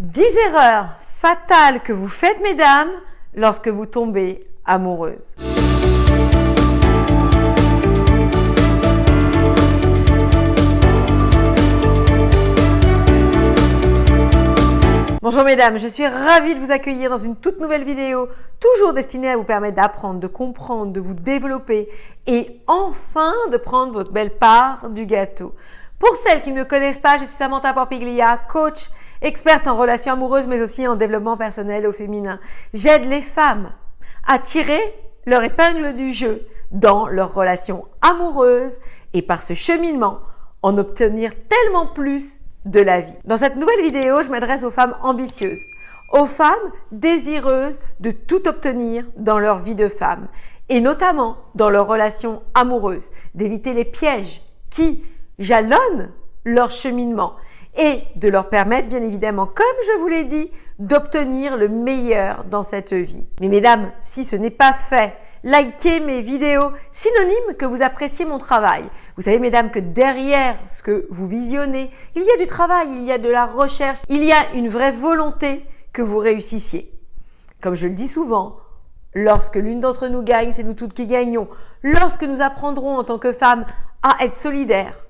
10 erreurs fatales que vous faites, mesdames, lorsque vous tombez amoureuse. Bonjour mesdames, je suis ravie de vous accueillir dans une toute nouvelle vidéo, toujours destinée à vous permettre d'apprendre, de comprendre, de vous développer et enfin de prendre votre belle part du gâteau. Pour celles qui ne me connaissent pas, je suis Samantha Porpiglia, coach, experte en relations amoureuses mais aussi en développement personnel au féminin. J'aide les femmes à tirer leur épingle du jeu dans leurs relations amoureuses et par ce cheminement en obtenir tellement plus de la vie. Dans cette nouvelle vidéo, je m'adresse aux femmes ambitieuses, aux femmes désireuses de tout obtenir dans leur vie de femme et notamment dans leurs relations amoureuses, d'éviter les pièges qui jalonnent leur cheminement et de leur permettre bien évidemment, comme je vous l'ai dit, d'obtenir le meilleur dans cette vie. Mais mesdames, si ce n'est pas fait, likez mes vidéos, synonyme que vous appréciez mon travail. Vous savez mesdames que derrière ce que vous visionnez, il y a du travail, il y a de la recherche, il y a une vraie volonté que vous réussissiez. Comme je le dis souvent, lorsque l'une d'entre nous gagne, c'est nous toutes qui gagnons. Lorsque nous apprendrons en tant que femmes à être solidaires,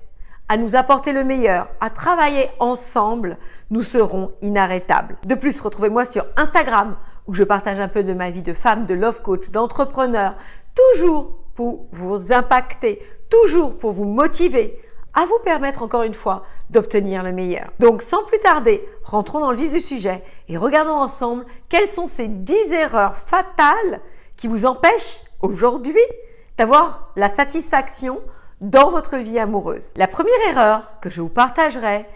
à nous apporter le meilleur, à travailler ensemble, nous serons inarrêtables. De plus, retrouvez-moi sur Instagram où je partage un peu de ma vie de femme, de love coach, d'entrepreneur, toujours pour vous impacter, toujours pour vous motiver à vous permettre encore une fois d'obtenir le meilleur. Donc sans plus tarder, rentrons dans le vif du sujet et regardons ensemble quelles sont ces 10 erreurs fatales qui vous empêchent aujourd'hui d'avoir la satisfaction dans votre vie amoureuse. La première erreur que je vous partagerai,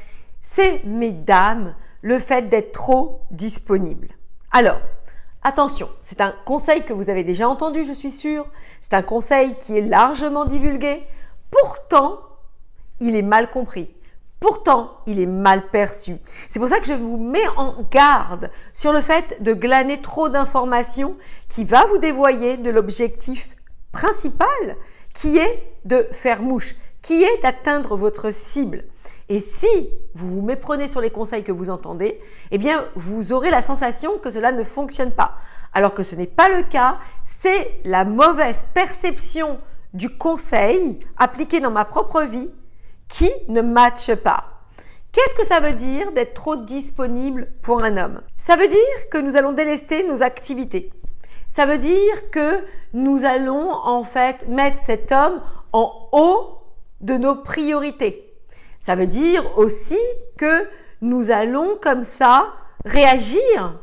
c'est, mesdames, le fait d'être trop disponible. Alors, attention, c'est un conseil que vous avez déjà entendu, je suis sûre. C'est un conseil qui est largement divulgué. Pourtant, il est mal compris. Pourtant, il est mal perçu. C'est pour ça que je vous mets en garde sur le fait de glaner trop d'informations qui va vous dévoyer de l'objectif principal qui est de faire mouche, qui est d'atteindre votre cible. Et si vous vous méprenez sur les conseils que vous entendez, eh bien, vous aurez la sensation que cela ne fonctionne pas. Alors que ce n'est pas le cas, c'est la mauvaise perception du conseil appliqué dans ma propre vie qui ne matche pas. Qu'est-ce que ça veut dire d'être trop disponible pour un homme? Ça veut dire que nous allons délester nos activités. Ça veut dire que nous allons en fait mettre cet homme en haut de nos priorités. Ça veut dire aussi que nous allons comme ça réagir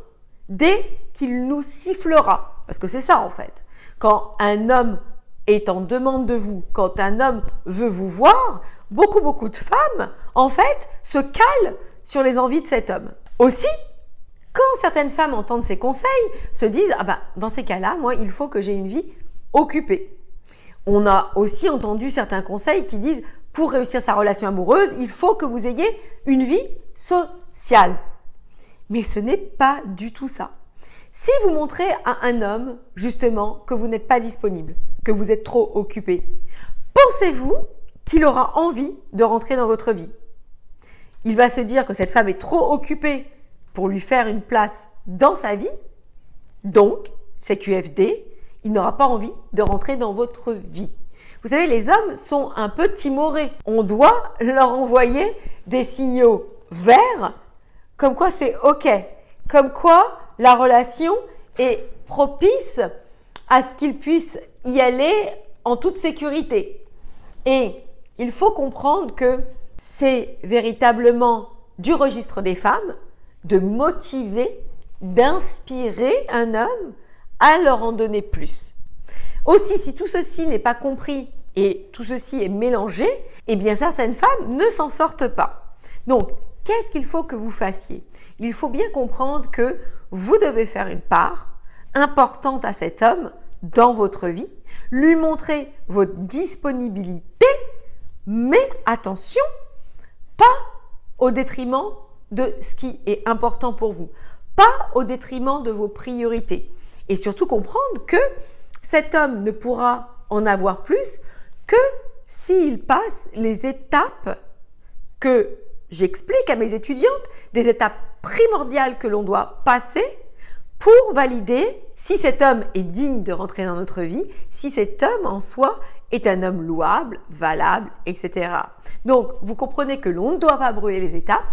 dès qu'il nous sifflera. Parce que c'est ça en fait. Quand un homme est en demande de vous, quand un homme veut vous voir, beaucoup de femmes en fait se calent sur les envies de cet homme. Aussi, quand certaines femmes entendent ces conseils, se disent « Ah ben, dans ces cas-là, moi, il faut que j'ai une vie occupée. » On a aussi entendu certains conseils qui disent « Pour réussir sa relation amoureuse, il faut que vous ayez une vie sociale. » Mais ce n'est pas du tout ça. Si vous montrez à un homme, justement, que vous n'êtes pas disponible, que vous êtes trop occupé, pensez-vous qu'il aura envie de rentrer dans votre vie? Il va se dire que cette femme est trop occupée pour lui faire une place dans sa vie, donc, CQFD, il n'aura pas envie de rentrer dans votre vie. Vous savez, les hommes sont un peu timorés. On doit leur envoyer des signaux verts, comme quoi c'est OK, comme quoi la relation est propice à ce qu'ils puissent y aller en toute sécurité. Et il faut comprendre que c'est véritablement du registre des femmes de motiver, d'inspirer un homme à leur en donner plus. Aussi, si tout ceci n'est pas compris et tout ceci est mélangé, eh bien certaines femmes ne s'en sortent pas. Donc, qu'est-ce qu'il faut que vous fassiez? Il faut bien comprendre que vous devez faire une part importante à cet homme dans votre vie, lui montrer votre disponibilité, mais attention, pas au détriment de ce qui est important pour vous, pas au détriment de vos priorités. Et surtout comprendre que cet homme ne pourra en avoir plus que s'il passe les étapes que j'explique à mes étudiantes, des étapes primordial que l'on doit passer pour valider si cet homme est digne de rentrer dans notre vie, si cet homme en soi est un homme louable, valable, etc. Donc, vous comprenez que l'on ne doit pas brûler les étapes,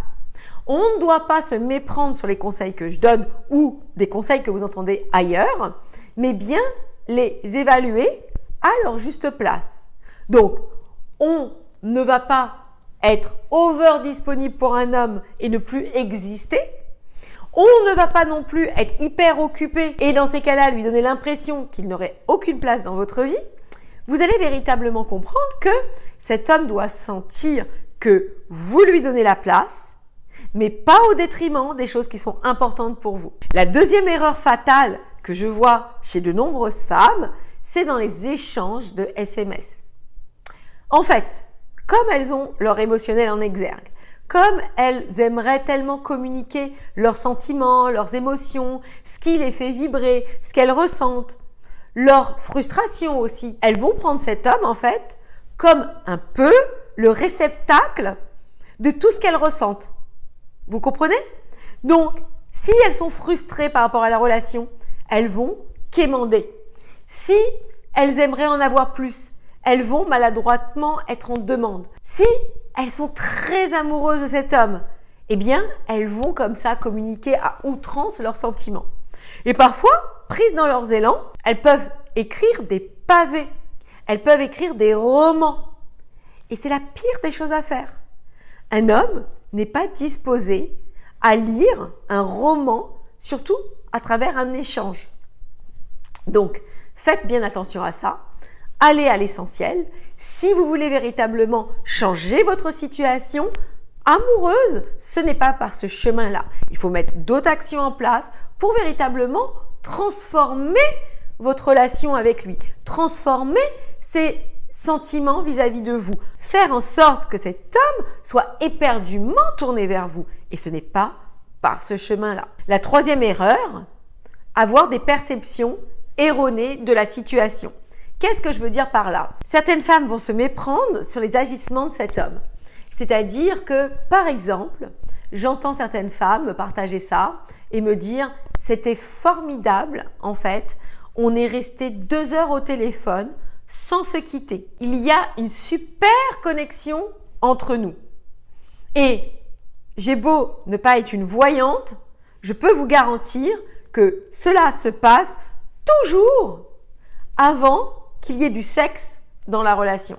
on ne doit pas se méprendre sur les conseils que je donne ou des conseils que vous entendez ailleurs, mais bien les évaluer à leur juste place. Donc, on ne va pas être over disponible pour un homme et ne plus exister. On ne va pas non plus être hyper occupé et dans ces cas-là lui donner l'impression qu'il n'aurait aucune place dans votre vie. Vous allez véritablement comprendre que cet homme doit sentir que vous lui donnez la place, mais pas au détriment des choses qui sont importantes pour vous. La deuxième erreur fatale que je vois chez de nombreuses femmes, c'est dans les échanges de SMS. En fait, comme elles ont leur émotionnel en exergue, comme elles aimeraient tellement communiquer leurs sentiments, leurs émotions, ce qui les fait vibrer, ce qu'elles ressentent, leur frustration aussi, elles vont prendre cet homme en fait comme un peu le réceptacle de tout ce qu'elles ressentent. Vous comprenez? Donc, si elles sont frustrées par rapport à la relation, elles vont quémander. Si elles aimeraient en avoir plus, elles vont maladroitement être en demande. Si elles sont très amoureuses de cet homme, eh bien, elles vont comme ça communiquer à outrance leurs sentiments. Et parfois, prises dans leurs élans, elles peuvent écrire des pavés, elles peuvent écrire des romans. Et c'est la pire des choses à faire. Un homme n'est pas disposé à lire un roman, surtout à travers un échange. Donc, faites bien attention à ça. Allez à l'essentiel. Si vous voulez véritablement changer votre situation amoureuse, ce n'est pas par ce chemin-là. Il faut mettre d'autres actions en place pour véritablement transformer votre relation avec lui, transformer ses sentiments vis-à-vis de vous, faire en sorte que cet homme soit éperdument tourné vers vous. Et ce n'est pas par ce chemin-là. La troisième erreur, avoir des perceptions erronées de la situation. Qu'est-ce que je veux dire par là? Certaines femmes vont se méprendre sur les agissements de cet homme. C'est-à-dire que, par exemple, j'entends certaines femmes me partager ça et me dire « c'était formidable, en fait, on est resté 2 heures au téléphone sans se quitter. Il y a une super connexion entre nous. Et j'ai beau ne pas être une voyante, je peux vous garantir que cela se passe toujours avant qu'il y ait du sexe dans la relation.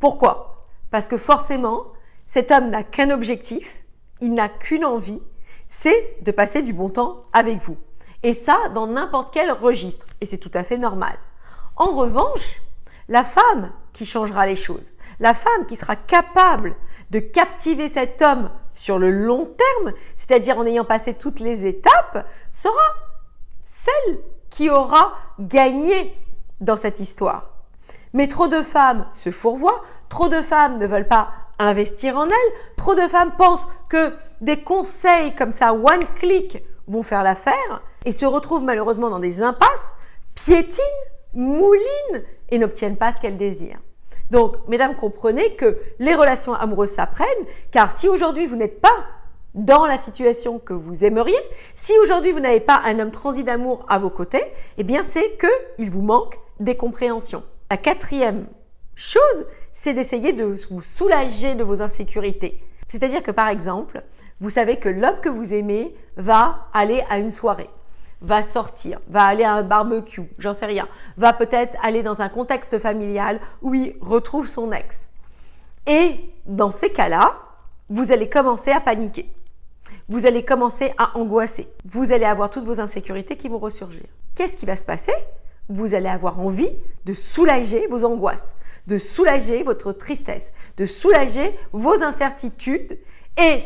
Pourquoi? Parce que forcément, cet homme n'a qu'un objectif, il n'a qu'une envie, c'est de passer du bon temps avec vous. Et ça, dans n'importe quel registre. Et c'est tout à fait normal. En revanche, la femme qui changera les choses, la femme qui sera capable de captiver cet homme sur le long terme, c'est-à-dire en ayant passé toutes les étapes, sera celle qui aura gagné dans cette histoire. Mais trop de femmes se fourvoient, trop de femmes ne veulent pas investir en elles, trop de femmes pensent que des conseils comme ça, one click, vont faire l'affaire et se retrouvent malheureusement dans des impasses, piétinent, moulinent et n'obtiennent pas ce qu'elles désirent. Donc, mesdames, comprenez que les relations amoureuses s'apprennent, car si aujourd'hui vous n'êtes pas dans la situation que vous aimeriez, si aujourd'hui vous n'avez pas un homme transi d'amour à vos côtés, eh bien c'est qu'il vous manque des compréhensions. La quatrième chose, c'est d'essayer de vous soulager de vos insécurités. C'est-à-dire que par exemple, vous savez que l'homme que vous aimez va aller à une soirée, va sortir, va aller à un barbecue, j'en sais rien, va peut-être aller dans un contexte familial où il retrouve son ex. Et dans ces cas-là, vous allez commencer à paniquer. Vous allez commencer à angoisser. Vous allez avoir toutes vos insécurités qui vont ressurgir. Qu'est-ce qui va se passer? Vous allez avoir envie de soulager vos angoisses, de soulager votre tristesse, de soulager vos incertitudes. Et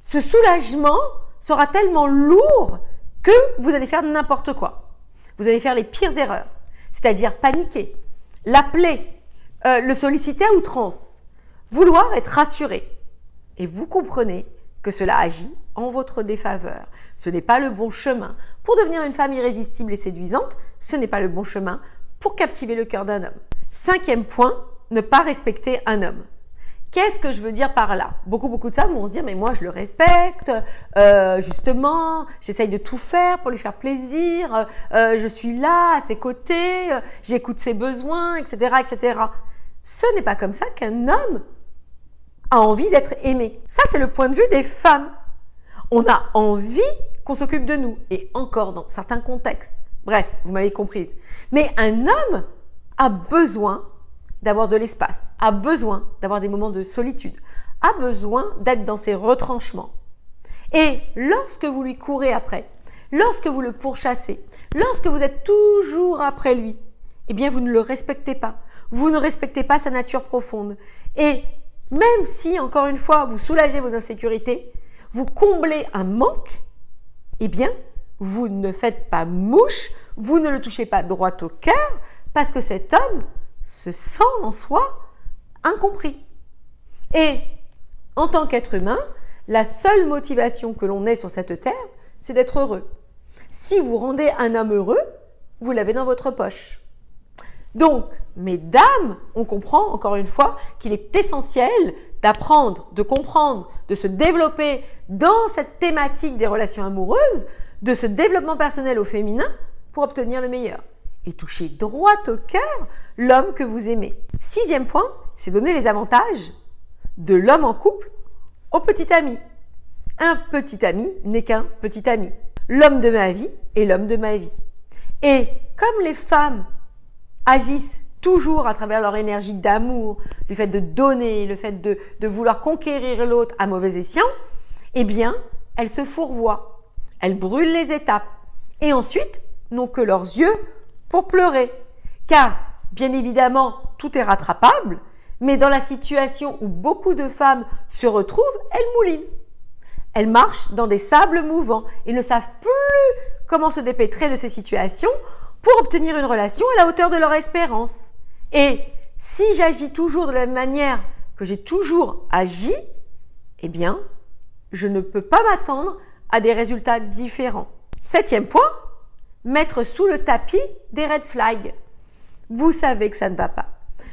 ce soulagement sera tellement lourd que vous allez faire n'importe quoi. Vous allez faire les pires erreurs, c'est-à-dire paniquer, l'appeler, le solliciter à outrance, vouloir être rassuré. Et vous comprenez que cela agit en votre défaveur. Ce n'est pas le bon chemin. Pour devenir une femme irrésistible et séduisante, ce n'est pas le bon chemin pour captiver le cœur d'un homme. 5e point, ne pas respecter un homme. Qu'est-ce que je veux dire par là? Beaucoup de femmes vont se dire, mais moi je le respecte, justement, j'essaye de tout faire pour lui faire plaisir, je suis là à ses côtés, j'écoute ses besoins, etc., etc. Ce n'est pas comme ça qu'un homme a envie d'être aimé. Ça, c'est le point de vue des femmes. On a envie qu'on s'occupe de nous, et encore dans certains contextes. Bref, vous m'avez comprise. Mais un homme a besoin d'avoir de l'espace, a besoin d'avoir des moments de solitude, a besoin d'être dans ses retranchements. Et lorsque vous lui courez après, lorsque vous le pourchassez, lorsque vous êtes toujours après lui, eh bien vous ne le respectez pas. Vous ne respectez pas sa nature profonde. Et même si, encore une fois, vous soulagez vos insécurités, vous comblez un manque, eh bien, vous ne faites pas mouche, vous ne le touchez pas droit au cœur, parce que cet homme se sent en soi incompris. Et en tant qu'être humain, la seule motivation que l'on ait sur cette terre, c'est d'être heureux. Si vous rendez un homme heureux, vous l'avez dans votre poche. Donc, mesdames, on comprend encore une fois qu'il est essentiel d'apprendre, de comprendre, de se développer dans cette thématique des relations amoureuses, de ce développement personnel au féminin pour obtenir le meilleur et toucher droit au cœur l'homme que vous aimez. 6e point, c'est donner les avantages de l'homme en couple au petit ami. Un petit ami n'est qu'un petit ami. L'homme de ma vie est l'homme de ma vie. Et comme les femmes agissent toujours à travers leur énergie d'amour, le fait de donner, le fait de vouloir conquérir l'autre à mauvais escient, eh bien, elles se fourvoient, elles brûlent les étapes et ensuite n'ont que leurs yeux pour pleurer. Car, bien évidemment, tout est rattrapable, mais dans la situation où beaucoup de femmes se retrouvent, elles moulinent. Elles marchent dans des sables mouvants et ne savent plus comment se dépêtrer de ces situations pour obtenir une relation à la hauteur de leur espérance. Et si j'agis toujours de la même manière que j'ai toujours agi, eh bien, je ne peux pas m'attendre à des résultats différents. 7e point, mettre sous le tapis des red flags. Vous savez que ça ne va pas.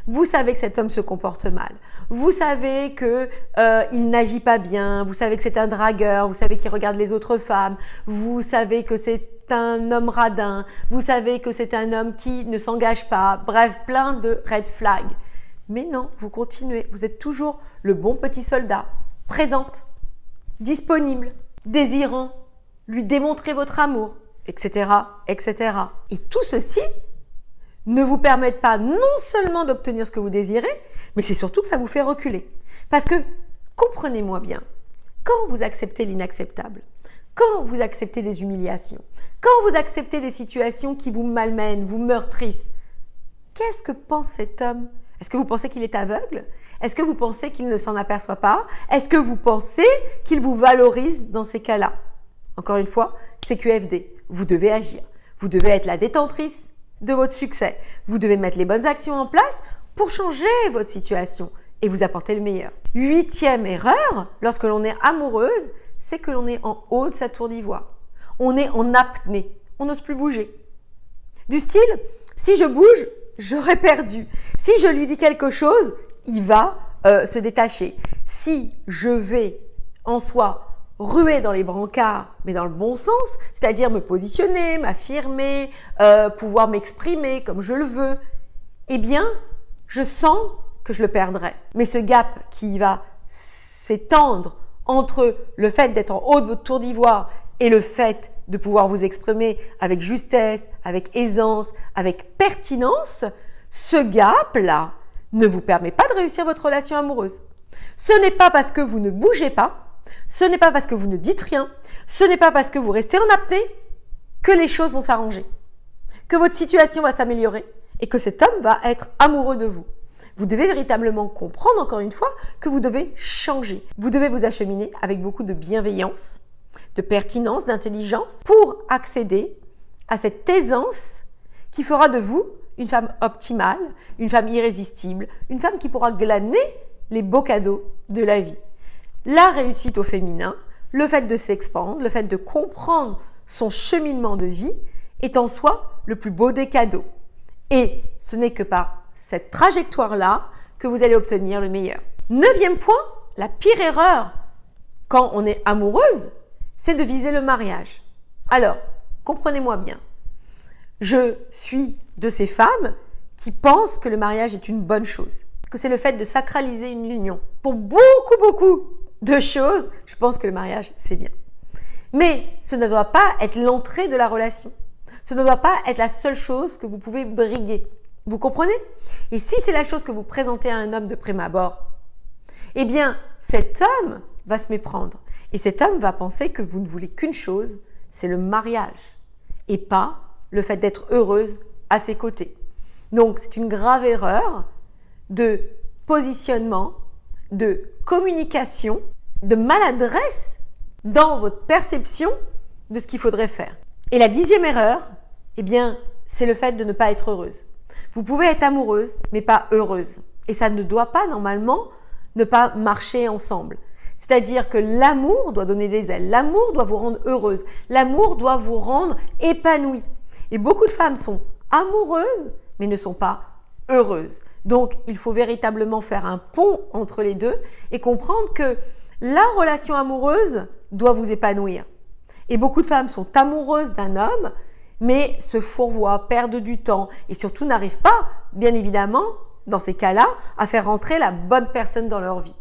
Vous savez que cet homme se comporte mal. Vous savez qu'il n'agit pas bien. Vous savez que c'est un dragueur. Vous savez qu'il regarde les autres femmes. Vous savez que c'est un homme radin. Vous savez que c'est un homme qui ne s'engage pas. Bref, plein de red flags. Mais non, vous continuez. Vous êtes toujours le bon petit soldat, présente, disponible, désirant, lui démontrer votre amour, etc., etc. Et tout ceci ne vous permettent pas non seulement d'obtenir ce que vous désirez, mais c'est surtout que ça vous fait reculer. Parce que, comprenez-moi bien, quand vous acceptez l'inacceptable, quand vous acceptez des humiliations, quand vous acceptez des situations qui vous malmènent, vous meurtrissent, qu'est-ce que pense cet homme? Est-ce que vous pensez qu'il est aveugle? Est-ce que vous pensez qu'il ne s'en aperçoit pas? Est-ce que vous pensez qu'il vous valorise dans ces cas-là? Encore une fois, c'est QFD. Vous devez agir. Vous devez être la détentrice de votre succès. Vous devez mettre les bonnes actions en place pour changer votre situation et vous apporter le meilleur. 8e erreur, lorsque l'on est amoureuse, c'est que l'on est en haut de sa tour d'ivoire. On est en apnée. On n'ose plus bouger. Du style, si je bouge, j'aurai perdu. Si je lui dis quelque chose, il va se détacher. Si je vais en soi ruer dans les brancards, mais dans le bon sens, c'est-à-dire me positionner, m'affirmer, pouvoir m'exprimer comme je le veux, eh bien, je sens que je le perdrai. Mais ce gap qui va s'étendre entre le fait d'être en haut de votre tour d'ivoire et le fait de pouvoir vous exprimer avec justesse, avec aisance, avec pertinence, ce gap-là ne vous permet pas de réussir votre relation amoureuse. Ce n'est pas parce que vous ne bougez pas, ce n'est pas parce que vous ne dites rien, ce n'est pas parce que vous restez en apnée que les choses vont s'arranger, que votre situation va s'améliorer et que cet homme va être amoureux de vous. Vous devez véritablement comprendre, encore une fois, que vous devez changer. Vous devez vous acheminer avec beaucoup de bienveillance, de pertinence, d'intelligence pour accéder à cette aisance qui fera de vous une femme optimale, une femme irrésistible, une femme qui pourra glaner les beaux cadeaux de la vie. La réussite au féminin, le fait de s'expandre, le fait de comprendre son cheminement de vie est en soi le plus beau des cadeaux. Et ce n'est que par cette trajectoire-là que vous allez obtenir le meilleur. 9e point, la pire erreur quand on est amoureuse, c'est de viser le mariage. Alors, comprenez-moi bien, je suis de ces femmes qui pensent que le mariage est une bonne chose, que c'est le fait de sacraliser une union. Pour beaucoup de choses, je pense que le mariage, c'est bien. Mais ce ne doit pas être l'entrée de la relation. Ce ne doit pas être la seule chose que vous pouvez briguer. Vous comprenez? Et si c'est la chose que vous présentez à un homme de prime abord, eh bien, cet homme va se méprendre. Et cet homme va penser que vous ne voulez qu'une chose, c'est le mariage. Et pas le fait d'être heureuse à ses côtés. Donc, c'est une grave erreur de positionnement, de communication, de maladresse dans votre perception de ce qu'il faudrait faire. Et la 10e erreur, eh bien, c'est le fait de ne pas être heureuse. Vous pouvez être amoureuse, mais pas heureuse. Et ça ne doit pas, normalement, ne pas marcher ensemble. C'est-à-dire que l'amour doit donner des ailes. L'amour doit vous rendre heureuse. L'amour doit vous rendre épanouie. Et beaucoup de femmes sont amoureuses, mais ne sont pas heureuses. Donc, il faut véritablement faire un pont entre les deux et comprendre que la relation amoureuse doit vous épanouir. Et beaucoup de femmes sont amoureuses d'un homme, mais se fourvoient, perdent du temps et surtout n'arrivent pas, bien évidemment, dans ces cas-là, à faire rentrer la bonne personne dans leur vie.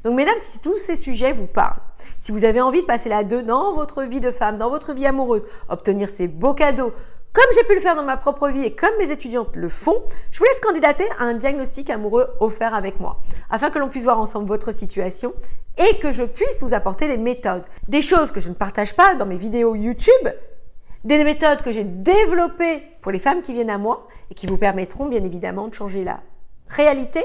Donc, mesdames, si tous ces sujets vous parlent, si vous avez envie de passer la 2 dans votre vie de femme, dans votre vie amoureuse, obtenir ces beaux cadeaux, comme j'ai pu le faire dans ma propre vie et comme mes étudiantes le font, je vous laisse candidater à un diagnostic amoureux offert avec moi, afin que l'on puisse voir ensemble votre situation et que je puisse vous apporter les méthodes, des choses que je ne partage pas dans mes vidéos YouTube, des méthodes que j'ai développées pour les femmes qui viennent à moi et qui vous permettront bien évidemment de changer la réalité,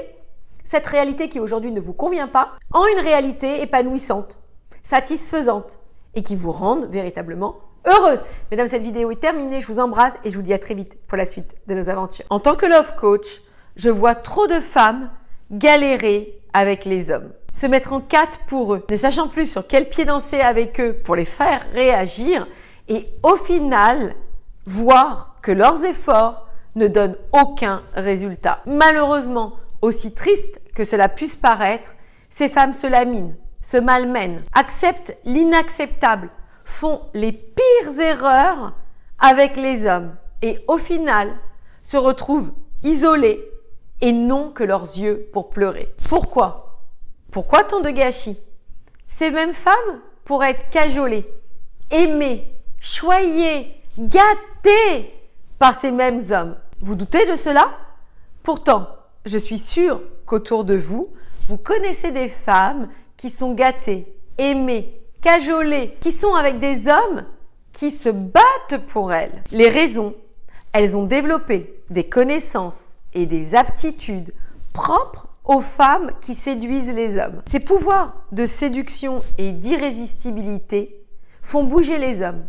cette réalité qui aujourd'hui ne vous convient pas, en une réalité épanouissante, satisfaisante et qui vous rende véritablement heureuse. Mesdames, cette vidéo est terminée. Je vous embrasse et je vous dis à très vite pour la suite de nos aventures. En tant que love coach, je vois trop de femmes galérer avec les hommes, se mettre en 4 pour eux, ne sachant plus sur quel pied danser avec eux pour les faire réagir et au final, voir que leurs efforts ne donnent aucun résultat. Malheureusement, aussi triste que cela puisse paraître, ces femmes se laminent, se malmènent, acceptent l'inacceptable, font les pires erreurs avec les hommes et au final se retrouvent isolées et n'ont que leurs yeux pour pleurer. Pourquoi? Pourquoi tant de gâchis? Ces mêmes femmes pourraient être cajolées, aimées, choyées, gâtées par ces mêmes hommes. Vous doutez de cela? Pourtant, je suis sûre qu'autour de vous, vous connaissez des femmes qui sont gâtées, aimées, cajolées, qui sont avec des hommes qui se battent pour elles. Les raisons, elles ont développé des connaissances et des aptitudes propres aux femmes qui séduisent les hommes. Ces pouvoirs de séduction et d'irrésistibilité font bouger les hommes,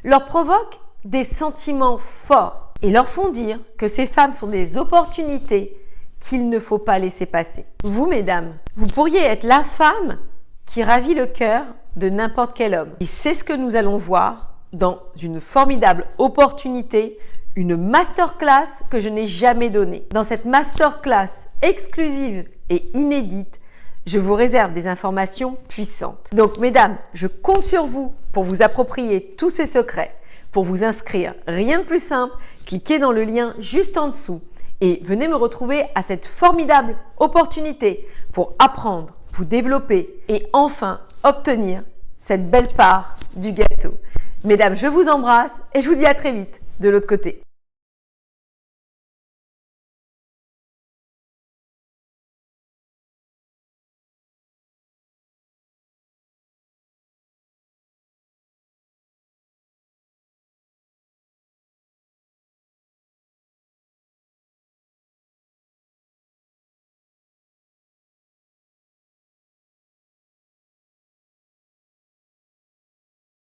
leur provoquent des sentiments forts et leur font dire que ces femmes sont des opportunités qu'il ne faut pas laisser passer. Vous, mesdames, vous pourriez être la femme qui ravit le cœur de n'importe quel homme. Et c'est ce que nous allons voir dans une formidable opportunité, une masterclass que je n'ai jamais donnée. Dans cette masterclass exclusive et inédite, je vous réserve des informations puissantes. Donc, mesdames, je compte sur vous pour vous approprier tous ces secrets. Pour vous inscrire, rien de plus simple, cliquez dans le lien juste en dessous et venez me retrouver à cette formidable opportunité pour apprendre, vous développer et enfin obtenir cette belle part du gâteau. Mesdames, je vous embrasse et je vous dis à très vite de l'autre côté.